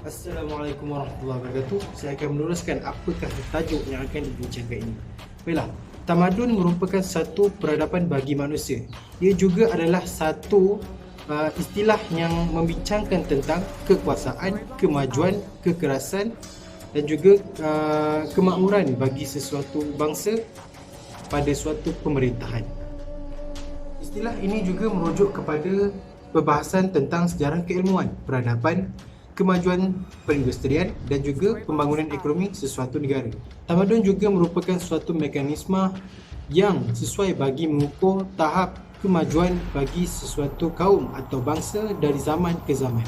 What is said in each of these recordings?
Assalamualaikum warahmatullahi wabarakatuh. Saya akan meneruskan apakah tajuk yang akan dibincangkan ini. Baiklah, tamadun merupakan satu peradaban bagi manusia. Ia juga adalah satu istilah yang membincangkan tentang kekuasaan, kemajuan, kekerasan dan juga kemakmuran bagi sesuatu bangsa pada suatu pemerintahan. Istilah ini juga merujuk kepada perbahasan tentang sejarah keilmuan, peradaban, kemajuan perindustrian dan juga pembangunan ekonomi sesuatu negara. Tamadun juga merupakan suatu mekanisme yang sesuai bagi mengukur tahap kemajuan bagi sesuatu kaum atau bangsa dari zaman ke zaman.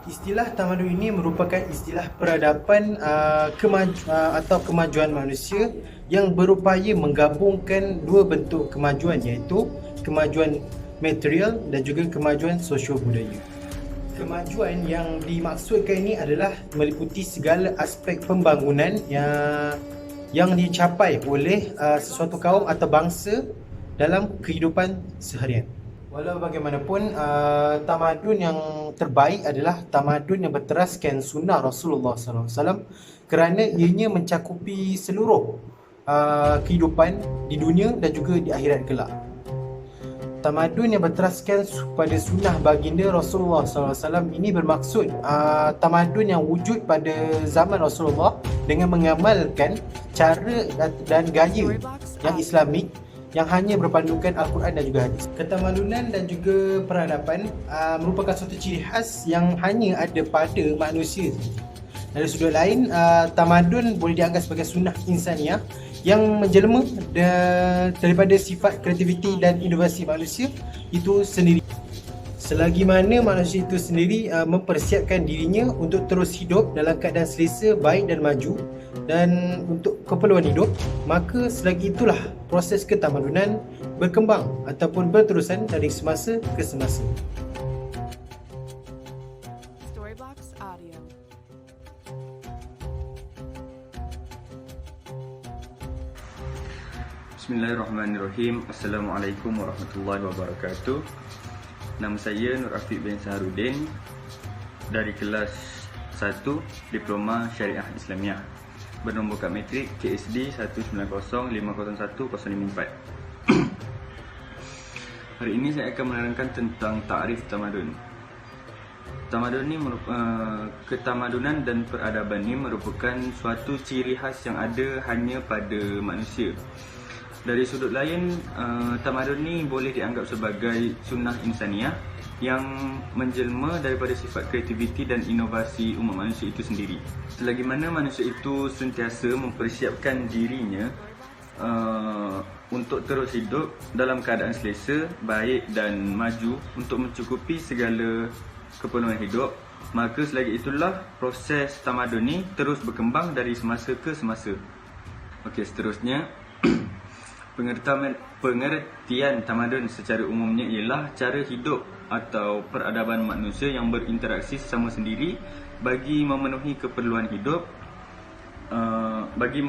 Istilah tamadun ini merupakan istilah peradaban atau kemajuan manusia yang berupaya menggabungkan dua bentuk kemajuan, iaitu kemajuan material dan juga kemajuan sosio budaya. Kemajuan yang dimaksudkan ini adalah meliputi segala aspek pembangunan yang dicapai oleh sesuatu kaum atau bangsa dalam kehidupan seharian. Walau bagaimanapun, tamadun yang terbaik adalah tamadun yang berteraskan sunnah Rasulullah SAW kerana ianya mencakupi seluruh kehidupan di dunia dan juga di akhirat kelak. Tamadun yang berteraskan pada sunnah baginda Rasulullah SAW ini bermaksud tamadun yang wujud pada zaman Rasulullah dengan mengamalkan cara dan gaya yang Islamik yang hanya berpandukan Al-Quran dan juga hadis. Ketamadunan dan juga peradaban merupakan suatu ciri khas yang hanya ada pada manusia. Dari sudut lain, tamadun boleh dianggap sebagai sunnah insaniah yang menjelma daripada sifat kreativiti dan inovasi manusia itu sendiri. Selagi mana manusia itu sendiri mempersiapkan dirinya untuk terus hidup dalam keadaan selesa, baik dan maju dan untuk keperluan hidup, maka selagi itulah proses ketamadunan berkembang ataupun berterusan dari semasa ke semasa. Storybox Audio. Bismillahirrahmanirrahim. Assalamualaikum warahmatullahi wabarakatuh. Nama saya Nur Afiq bin Saharudin dari kelas 1 Diploma Syariah Islamiah, bernombor kad matrik KSD 190501054. Hari ini saya akan menerangkan tentang takrif tamadun. Tamadun ni ketamadunan dan peradaban ini merupakan suatu ciri khas yang ada hanya pada manusia. Dari sudut lain, tamadun ni boleh dianggap sebagai sunnah insaniah yang menjelma daripada sifat kreativiti dan inovasi umat manusia itu sendiri. Selagi mana manusia itu sentiasa mempersiapkan dirinya untuk terus hidup dalam keadaan selesa, baik dan maju untuk mencukupi segala keperluan hidup, maka selagi itulah proses tamadun ni terus berkembang dari semasa ke semasa. Okey, seterusnya pengertian tamadun secara umumnya ialah cara hidup atau peradaban manusia yang berinteraksi sesama sendiri bagi memenuhi keperluan hidup bagi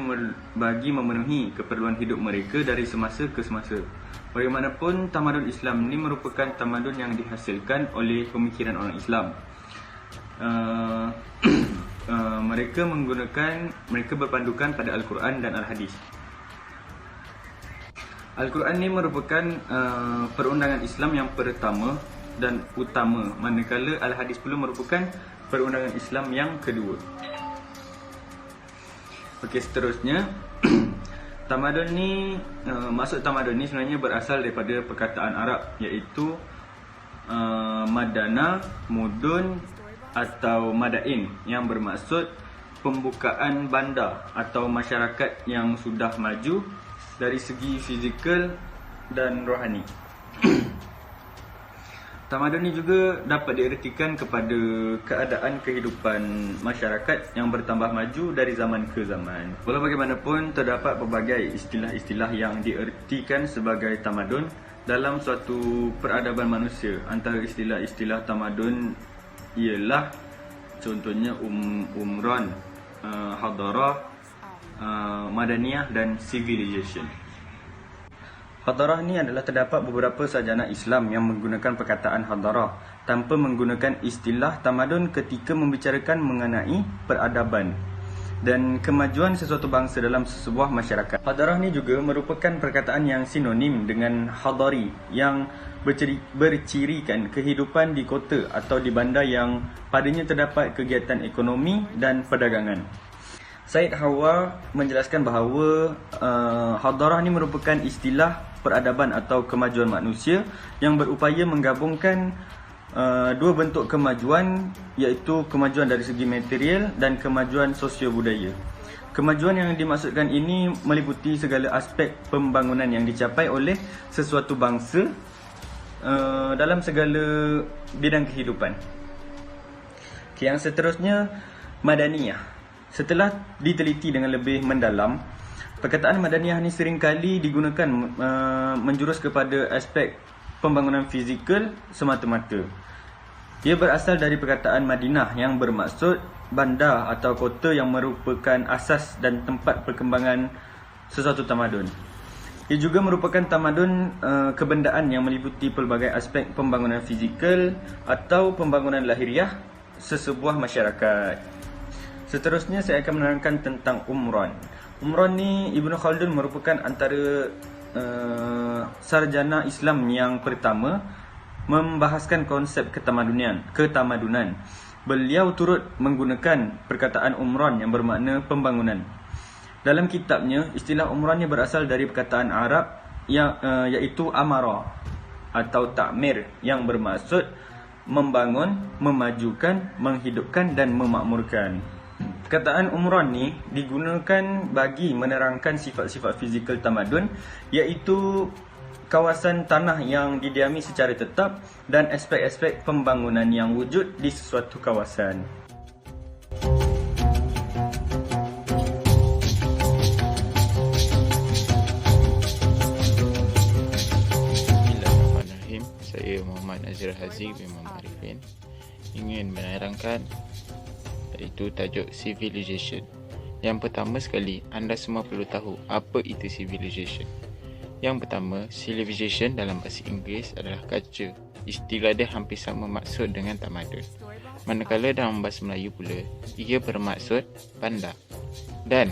memenuhi keperluan hidup mereka dari semasa ke semasa. Bagaimanapun, tamadun Islam ini merupakan tamadun yang dihasilkan oleh pemikiran orang Islam. Mereka berpandukan pada Al-Quran dan Al-Hadis. Al-Quran ini merupakan perundangan Islam yang pertama dan utama, manakala Al-Hadis pula merupakan perundangan Islam yang kedua. Okey, seterusnya tamadun ni, maksud tamadun ni sebenarnya berasal daripada perkataan Arab, iaitu madana, mudun atau madain, yang bermaksud pembukaan bandar atau masyarakat yang sudah maju dari segi fizikal dan rohani. Tamadun ini juga dapat diertikan kepada keadaan kehidupan masyarakat yang bertambah maju dari zaman ke zaman. Walau bagaimanapun, terdapat pelbagai istilah-istilah yang diertikan sebagai tamadun dalam suatu peradaban manusia. Antara istilah-istilah tamadun ialah contohnya umron, hadarah, madaniyah dan civilization. Hadarah ni adalah terdapat beberapa sarjana Islam yang menggunakan perkataan hadarah tanpa menggunakan istilah tamadun ketika membicarakan mengenai peradaban dan kemajuan sesuatu bangsa dalam sebuah masyarakat. Hadarah ni juga merupakan perkataan yang sinonim dengan hadari yang bercirikan kehidupan di kota atau di bandar yang padanya terdapat kegiatan ekonomi dan perdagangan. Said Hawa menjelaskan bahawa hadarah ni merupakan istilah peradaban atau kemajuan manusia yang berupaya menggabungkan dua bentuk kemajuan, iaitu kemajuan dari segi material dan kemajuan sosio-budaya. Kemajuan yang dimaksudkan ini meliputi segala aspek pembangunan yang dicapai oleh sesuatu bangsa dalam segala bidang kehidupan. Yang seterusnya, Madaniyah. Setelah diteliti dengan lebih mendalam, perkataan Madaniyah ni seringkali digunakan menjurus kepada aspek pembangunan fizikal semata-mata. Ia berasal dari perkataan Madinah yang bermaksud bandar atau kota yang merupakan asas dan tempat perkembangan sesuatu tamadun. Ia juga merupakan tamadun kebendaan yang meliputi pelbagai aspek pembangunan fizikal atau pembangunan lahiriah sesebuah masyarakat. Seterusnya saya akan menerangkan tentang Umran. Umran ni Ibn Khaldun merupakan antara sarjana Islam yang pertama membahaskan konsep ketamadunan. Beliau turut menggunakan perkataan Umran yang bermakna pembangunan. Dalam kitabnya, istilah Umran ni berasal dari perkataan Arab yang iaitu amara atau ta'mir yang bermaksud membangun, memajukan, menghidupkan dan memakmurkan. Perkataan Umran ni digunakan bagi menerangkan sifat-sifat fizikal tamadun, iaitu kawasan tanah yang didiami secara tetap dan aspek-aspek pembangunan yang wujud di sesuatu kawasan. Bismillahirrahmanirrahim. Saya Muhammad Azhar Haziq bin Muhammad Arifin ingin menerangkan iaitu tajuk civilization. Yang pertama sekali, anda semua perlu tahu apa itu civilization. Yang pertama, civilization dalam bahasa Inggeris adalah culture. Istilah dia hampir sama maksud dengan tamadun. Manakala dalam bahasa Melayu pula, ia bermaksud bandar. Dan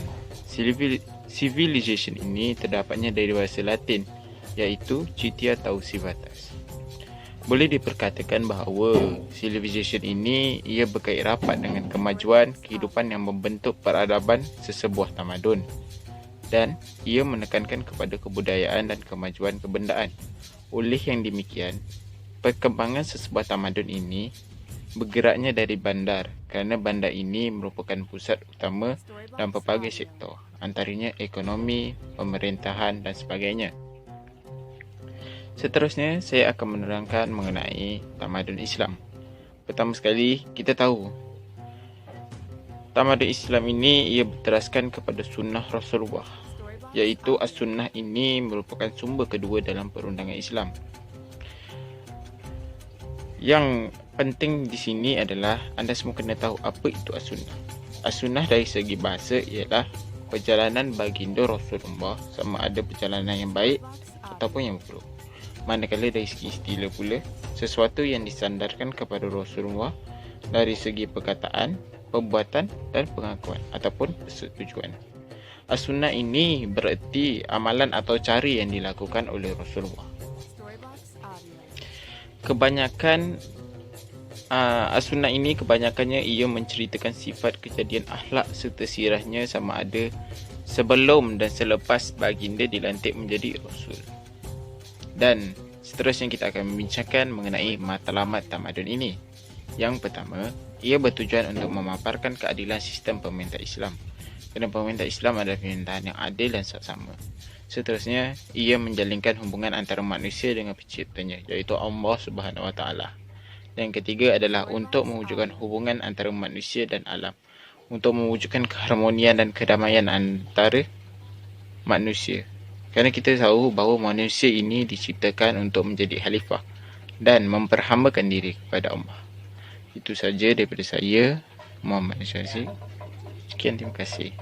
civilization ini terdapatnya dari bahasa Latin, iaitu citia atau civitas. Boleh diperkatakan bahawa civilization ini ia berkait rapat dengan kemajuan kehidupan yang membentuk peradaban sesebuah tamadun, dan ia menekankan kepada kebudayaan dan kemajuan kebendaan. Oleh yang demikian, perkembangan sesebuah tamadun ini bergeraknya dari bandar, kerana bandar ini merupakan pusat utama dalam pelbagai sektor, antaranya ekonomi, pemerintahan dan sebagainya. Seterusnya, saya akan menerangkan mengenai tamadun Islam. Pertama sekali, kita tahu tamadun Islam ini ia berteraskan kepada sunnah Rasulullah, iaitu as-sunnah ini merupakan sumber kedua dalam perundangan Islam. Yang penting di sini adalah anda semua kena tahu apa itu as-sunnah. As-sunnah dari segi bahasa ialah perjalanan baginda Rasulullah, sama ada perjalanan yang baik ataupun yang buruk. Manakala dari segi istilah pula, sesuatu yang disandarkan kepada Rasulullah dari segi perkataan, perbuatan dan pengakuan ataupun persetujuan. As-sunnah ini bererti amalan atau cara yang dilakukan oleh Rasulullah. Kebanyakan as-sunnah ini kebanyakannya ia menceritakan sifat kejadian akhlak serta sirahnya sama ada sebelum dan selepas baginda dilantik menjadi Rasul. Dan seterusnya kita akan membincangkan mengenai matlamat tamadun ini. Yang pertama, ia bertujuan untuk memaparkan keadilan sistem pemerintah Islam. Kerana pemerintah Islam adalah pemerintahan yang adil dan saksama. Seterusnya, ia menjalinkan hubungan antara manusia dengan penciptanya, iaitu Allah Subhanahu Wa Taala. Dan yang ketiga adalah untuk mewujudkan hubungan antara manusia dan alam, untuk mewujudkan keharmonian dan kedamaian antara manusia. Kerana kita tahu bahawa manusia ini diciptakan untuk menjadi khalifah dan memperhambakan diri kepada Allah. Itu saja daripada saya, Muhammad Azhar Haziq. Sekian, terima kasih.